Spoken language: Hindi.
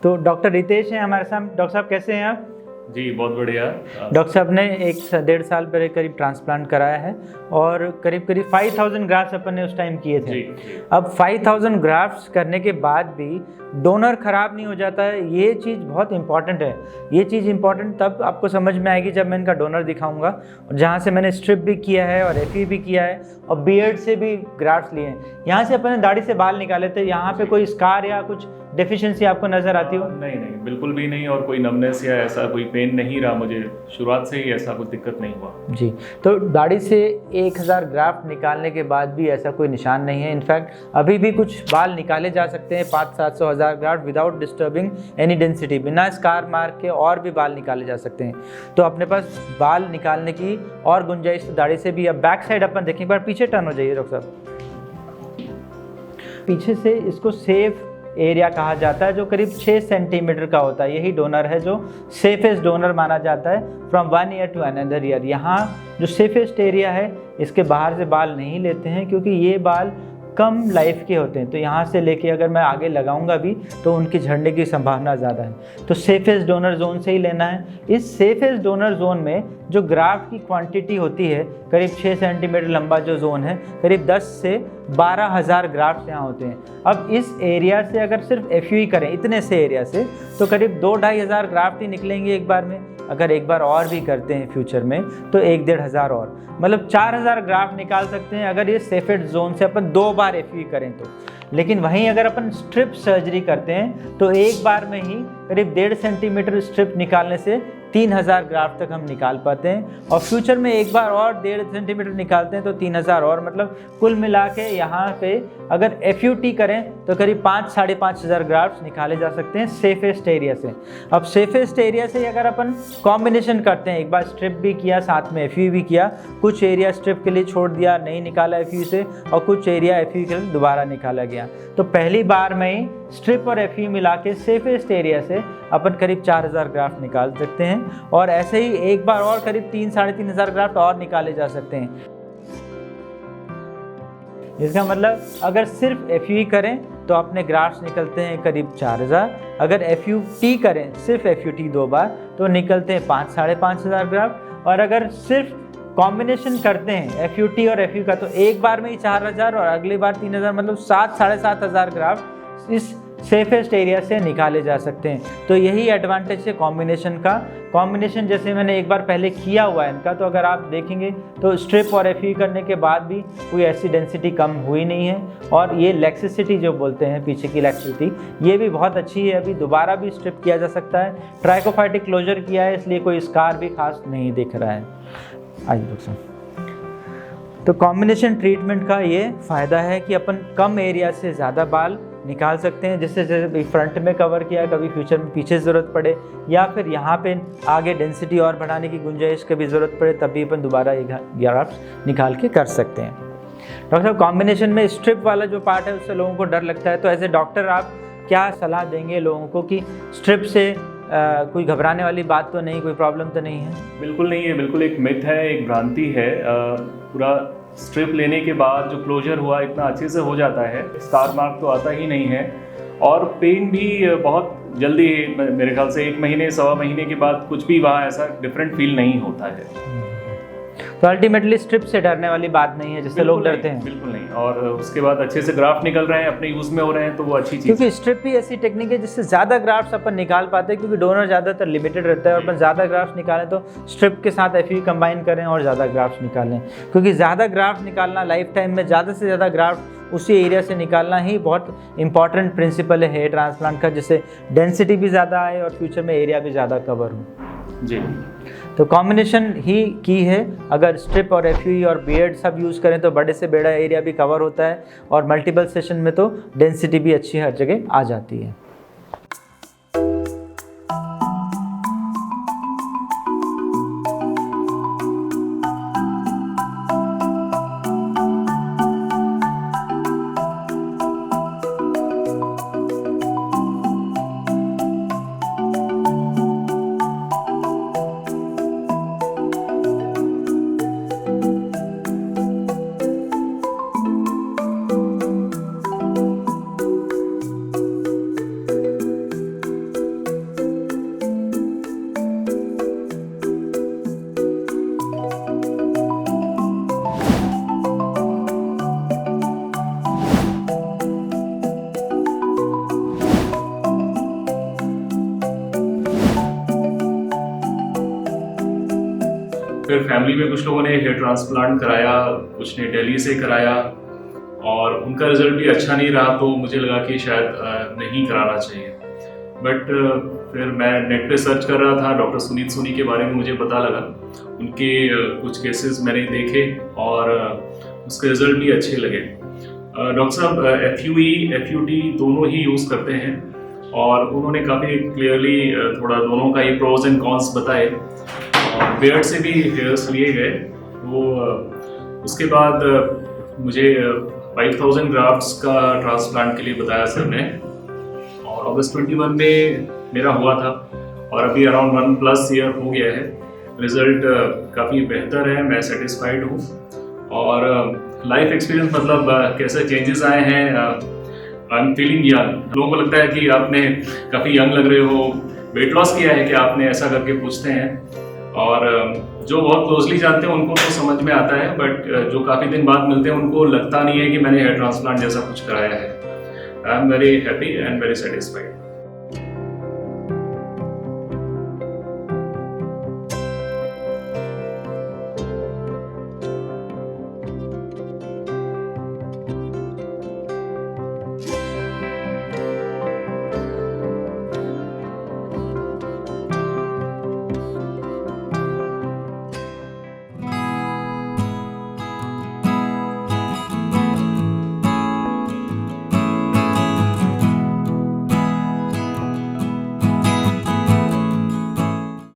तो डॉक्टर रितेश हैं हमारे साथ। डॉक्टर साहब कैसे हैं आप? जी बहुत बढ़िया। डॉक्टर साहब ने 1 से 1.5 साल पहले करीब ट्रांसप्लांट कराया है और करीब 5000 ग्राफ्ट्स अपन ने उस टाइम किए थे। जी। अब 5000 ग्राफ्ट्स करने के बाद भी डोनर ख़राब नहीं हो जाता है, ये चीज़ बहुत इंपॉर्टेंट है। ये चीज़ इंपॉर्टेंट तब आपको समझ में आएगी जब मैं इनका डोनर दिखाऊंगा, और जहाँ से मैंने स्ट्रिप भी किया है और एफयू भी किया है और बियर्ड से भी ग्राफ्ट्स लिए हैं। यहाँ से अपन ने दाढ़ी से बाल निकाले थे, यहाँ पे कोई स्कार या कुछ डेफिशिएंसी आपको नज़र आती हो? नहीं, बिल्कुल भी नहीं, और कोई नमनेस या ऐसा कोई पेन नहीं रहा मुझे, शुरुआत से ही ऐसा कुछ दिक्कत नहीं हुआ। जी, तो दाढ़ी से 1000 ग्राफ्ट निकालने के बाद भी ऐसा कोई निशान नहीं है। इनफैक्ट अभी भी कुछ बाल निकाले जा सकते हैं 500-700 graft without disturbing any density, बिना स्कार मार्क के और भी बाल निकाले जा सकते हैं। तो अपने पास बाल निकालने की और गुंजाइश तो दाढ़ी से भी। अब बैक साइड अपन देखें, एक बार पीछे टर्न हो जाइए डॉक्टर साहब। पीछे से इसको सेफ एरिया कहा जाता है, जो करीब 6 सेंटीमीटर का होता है। यही डोनर है जो सेफेस्ट डोनर माना जाता है from 1 year to another year. यहाँ जो सेफेस्ट एरिया है, इसके बाहर से बाल नहीं लेते हैं क्योंकि ये बाल कम लाइफ के होते हैं। तो यहाँ से लेके अगर मैं आगे लगाऊंगा भी तो उनकी झड़ने की संभावना ज़्यादा है। तो सेफेस्ट डोनर जोन से ही लेना है। इस सेफेस्ट डोनर जोन में जो ग्राफ्ट की क्वांटिटी होती है, करीब 6 सेंटीमीटर लंबा जो जोन है, करीब 10 से 12,000 ग्राफ्ट यहाँ होते हैं। अब इस एरिया से अगर सिर्फ एफयू करें, इतने से एरिया से, तो करीब 2-2,500 ग्राफ्ट ही निकलेंगे एक बार में। अगर एक बार और भी करते हैं फ्यूचर में तो 1-1.5 और, मतलब 4000 ग्राफ्ट निकाल सकते हैं अगर ये सेफेस्ट जोन से अपन 2 बार एफयू करें तो। लेकिन वहीं अगर अपन स्ट्रिप सर्जरी करते हैं तो एक बार में ही करीब 1.5 सेंटीमीटर स्ट्रिप निकालने से 3000 ग्राफ्ट तक हम निकाल पाते हैं, और फ्यूचर में एक बार और 1.5 सेंटीमीटर निकालते हैं तो 3000 और, मतलब कुल मिला के यहाँ पे अगर एफयूटी करें तो करीब 5-5,500 ग्राफ्ट निकाले जा सकते हैं सेफेस्ट एरिया से। अब सेफेस्ट एरिया से अगर अपन कॉम्बिनेशन करते हैं, एक बार स्ट्रिप भी किया साथ में एफयू भी किया, कुछ एरिया स्ट्रिप के लिए छोड़ दिया, नहीं निकाला एफयू से, और कुछ एरिया एफयू के लिए दोबारा निकाला गया, तो पहली बार में ही स्ट्रिप और एफयू मिला के सेफेस्ट एरिया से अपन करीब 4000 ग्राफ्ट निकाल सकते हैं। और ऐसे ही एक बार और करीब 3-3,500 ग्राफ्ट और निकाले जा सकते हैं। इसका मतलब अगर सिर्फ एफयू करें तो अपने ग्राफ्ट निकलते हैं करीब 4000। अगर एफयूटी करें, सिर्फ एफयूटी 2 बार, तो निकलते हैं 5-5,500 ग्राफ्ट। और अगर सिर्फ कॉम्बिनेशन करते हैं एफयूटी और एफयू का, तो एक बार में ही 4000 और अगली बार 3000, मतलब 7-7,500 ग्राफ्ट इस सेफेस्ट एरिया से निकाले जा सकते हैं। तो यही एडवांटेज है कॉम्बिनेशन का। कॉम्बिनेशन जैसे मैंने एक बार पहले किया हुआ है इनका, तो अगर आप देखेंगे तो स्ट्रिप और एफयू करने के बाद भी कोई ऐसी डेंसिटी कम हुई नहीं है। और ये लैक्सिसिटी जो बोलते हैं, पीछे की लैक्सिसिटी, ये भी बहुत अच्छी है। अभी दोबारा भी स्ट्रिप किया जा सकता है। ट्राइकोफाइटिक क्लोजर किया है, इसलिए कोई स्कार भी खास नहीं दिख रहा है। आइए डॉक्टर। तो कॉम्बिनेशन ट्रीटमेंट का ये फ़ायदा है कि अपन कम एरिया से ज़्यादा बाल निकाल सकते हैं, जिससे जैसे फ्रंट में कवर किया, कभी फ्यूचर में पीछे ज़रूरत पड़े, या फिर यहाँ पे आगे डेंसिटी और बढ़ाने की गुंजाइश कभी ज़रूरत पड़े, तभी अपन दोबारा ये ग्राफ्ट निकाल के कर सकते हैं। डॉक्टर साहब, कॉम्बिनेशन में स्ट्रिप वाला जो पार्ट है उससे लोगों को डर लगता है, तो एज ए डॉक्टर आप क्या सलाह देंगे लोगों को कि स्ट्रिप से कोई घबराने वाली बात तो नहीं, कोई प्रॉब्लम तो नहीं है? बिल्कुल नहीं है, बिल्कुल एक मिथ है, एक भ्रांति है। पूरा स्ट्रिप लेने के बाद जो क्लोजर हुआ इतना अच्छे से हो जाता है, स्कार मार्क तो आता ही नहीं है, और पेन भी बहुत जल्दी, मेरे ख्याल से 1 महीने 1.25 महीने के बाद कुछ भी वहाँ ऐसा डिफरेंट फील नहीं होता है। तो अल्टीमेटली स्ट्रिप से डरने वाली बात नहीं है जिससे लोग डरते हैं। बिल्कुल नहीं, और उसके बाद अच्छे से ग्राफ्ट निकल रहे हैं, अपने यूज़ में हो रहे हैं, तो वो अच्छी चीज़। क्योंकि स्ट्रिप भी ऐसी टेक्निक है जिससे ज़्यादा ग्राफ्ट्स अपन निकाल पाते हैं, क्योंकि डोनर ज़्यादातर लिमिटेड रहता है, और अपन ज़्यादा ग्राफ्ट्स निकालें तो स्ट्रिप के साथ एफयू कंबाइन करें और ज़्यादा ग्राफ्ट्स निकालें, क्योंकि ज़्यादा ग्राफ्ट निकालना लाइफ टाइम में, ज़्यादा से ज़्यादा ग्राफ्ट उसी एरिया से निकालना ही बहुत इंपॉर्टेंट प्रिंसिपल है हेयर ट्रांसप्लांट का, जिससे डेंसिटी भी ज़्यादा आए और फ्यूचर में एरिया भी ज़्यादा कवर हो। जी, तो कॉम्बिनेशन ही की है। अगर स्ट्रिप और एफयू और बियर्ड सब यूज़ करें तो बड़े से बड़ा एरिया भी कवर होता है, और मल्टीपल सेशन में तो डेंसिटी भी अच्छी हर जगह आ जाती है। फिर फैमिली में कुछ लोगों ने हेयर ट्रांसप्लांट कराया, कुछ ने दिल्ली से कराया और उनका रिजल्ट भी अच्छा नहीं रहा, तो मुझे लगा कि शायद नहीं कराना चाहिए। बट फिर मैं नेट पे सर्च कर रहा था, डॉक्टर सुनीत सोनी के बारे में मुझे पता लगा। उनके कुछ केसेस मैंने देखे और उसके रिजल्ट भी अच्छे लगे। डॉक्टर साहब FUE FUT दोनों ही यूज़ करते हैं और उन्होंने काफ़ी क्लियरली थोड़ा दोनों का ही प्रोज एंड कॉन्स बताए और बियर्ड से भी हेयर्स लिए गए। वो उसके बाद मुझे 5000 ग्राफ्ट्स का ट्रांसप्लांट के लिए बताया सर ने और अगस्त 21 में मेरा हुआ था और अभी अराउंड 1+ ईयर हो गया है। रिज़ल्ट काफ़ी बेहतर है, मैं सेटिस्फाइड हूँ और लाइफ एक्सपीरियंस मतलब कैसे चेंजेस आए हैं। I am feeling young. लोगों को लगता है कि आपने काफ़ी यंग लग रहे हो, वेट लॉस किया है कि आपने, ऐसा करके पूछते हैं और जो बहुत क्लोजली जानते हैं उनको तो समझ में आता है, बट जो काफ़ी दिन बाद मिलते हैं उनको लगता नहीं है कि मैंने हेयर ट्रांसप्लांट जैसा कुछ कराया है। I am very happy and very satisfied.